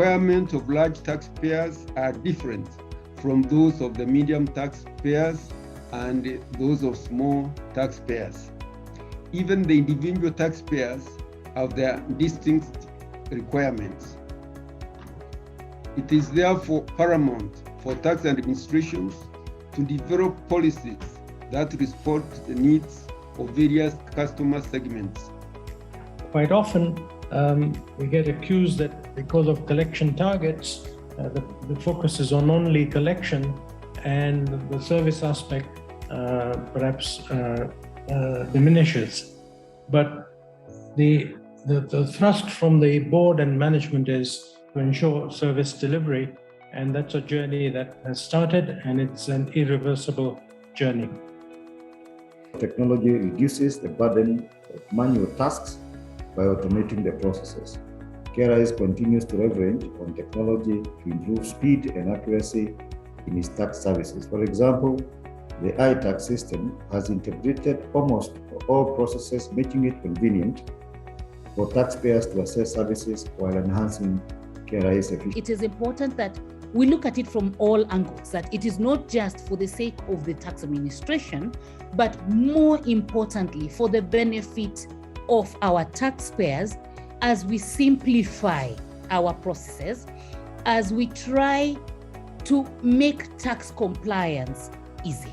requirements of large taxpayers are different from those of the medium taxpayers and those of small taxpayers. Even the individual taxpayers have their distinct requirements. It is therefore paramount for tax administrations to develop policies that respond to the needs of various customer segments. Quite often, we get accused that because of collection targets, the focus is on only collection and the service aspect perhaps diminishes. But the thrust from the board and management is to ensure service delivery, and that's a journey that has started, and it's an irreversible journey. Technology reduces the burden of manual tasks by automating the processes. KRA continues to leverage on technology to improve speed and accuracy in its tax services. For example, the iTax system has integrated almost all processes, making it convenient for taxpayers to access services while enhancing KRA's efficiency. It is important that we look at it from all angles, that it is not just for the sake of the tax administration, but more importantly, for the benefit of our taxpayers as we simplify our processes, as we try to make tax compliance easy.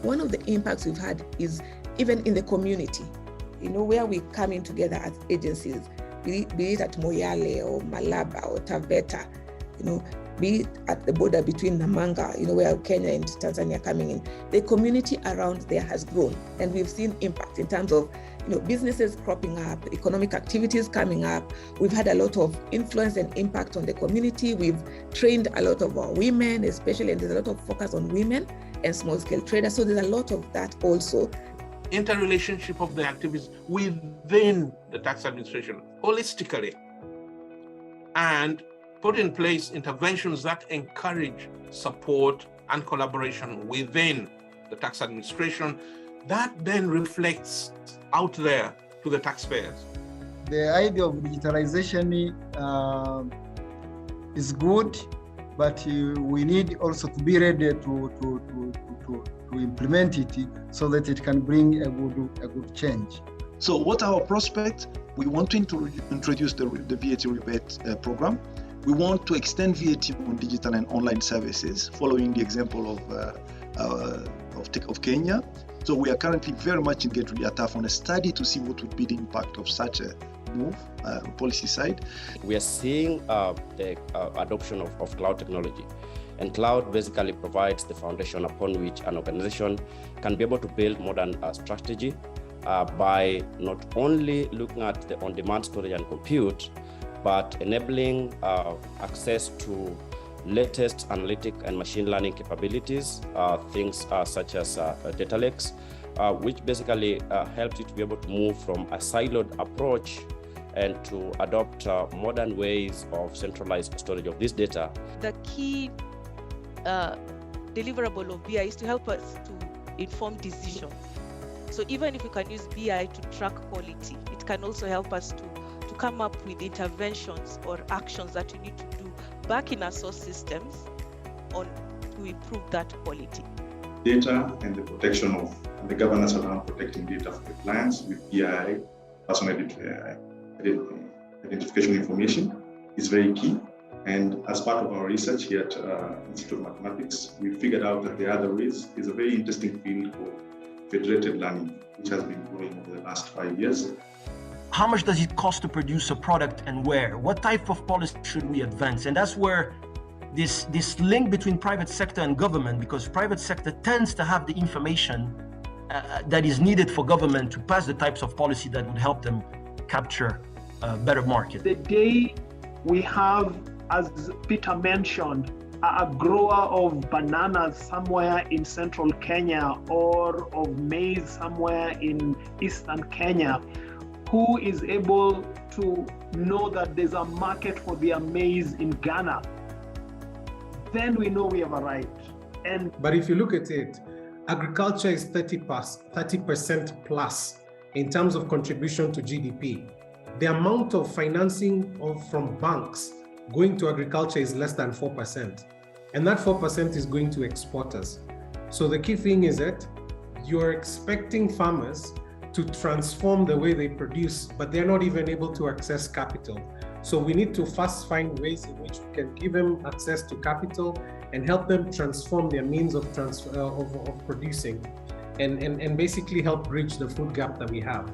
One of the impacts we've had is even in the community, where we come in together as agencies, be it at Moyale or Malaba or Taveta, be it at the border between Namanga, where Kenya and Tanzania are coming in. The community around there has grown, and we've seen impact in terms of businesses cropping up, economic activities coming up. We've had a lot of influence and impact on the community. We've trained a lot of our women, especially, and there's a lot of focus on women and small-scale traders. So there's a lot of that also. Interrelationship of the activities within the tax administration holistically, and put in place interventions that encourage support and collaboration within the tax administration that then reflects out there to the taxpayers. The idea of digitalization is good, but we need also to be ready to implement it so that it can bring a good change. So what are our prospects? We want to introduce the VAT rebate program. We want to extend VAT on digital and online services, following the example of Kenya. So we are currently very much engaged with IATAF on a study to see what would be the impact of such a move on policy side. We are seeing the adoption of cloud technology. And cloud basically provides the foundation upon which an organization can be able to build modern strategy by not only looking at the on-demand storage and compute, but enabling access to latest analytic and machine learning capabilities, things such as data lakes, which basically helps you to be able to move from a siloed approach and to adopt modern ways of centralized storage of this data. The key deliverable of BI is to help us to inform decisions. So even if we can use BI to track quality, it can also help us to come up with interventions or actions that we need to do back in our source systems to improve that quality. Data and the protection of and the governance around protecting data for the clients with PII, personal identification information, is very key. And as part of our research here at Institute of Mathematics, we figured out that the other ways is a very interesting field called federated learning, which has been growing over the last 5 years. How much does it cost to produce a product and where? What type of policy should we advance? And that's where this link between private sector and government, because private sector tends to have the information that is needed for government to pass the types of policy that would help them capture a better market. The day we have, as Peter mentioned, a grower of bananas somewhere in central Kenya or of maize somewhere in eastern Kenya, who is able to know that there's a market for their maize in Ghana, then we know we have arrived. But if you look at it, agriculture is 30% plus in terms of contribution to GDP. The amount of financing from banks going to agriculture is less than 4%. And that 4% is going to exporters. So the key thing is that you're expecting farmers to transform the way they produce, but they're not even able to access capital. So we need to first find ways in which we can give them access to capital and help them transform their means of producing and basically help bridge the food gap that we have.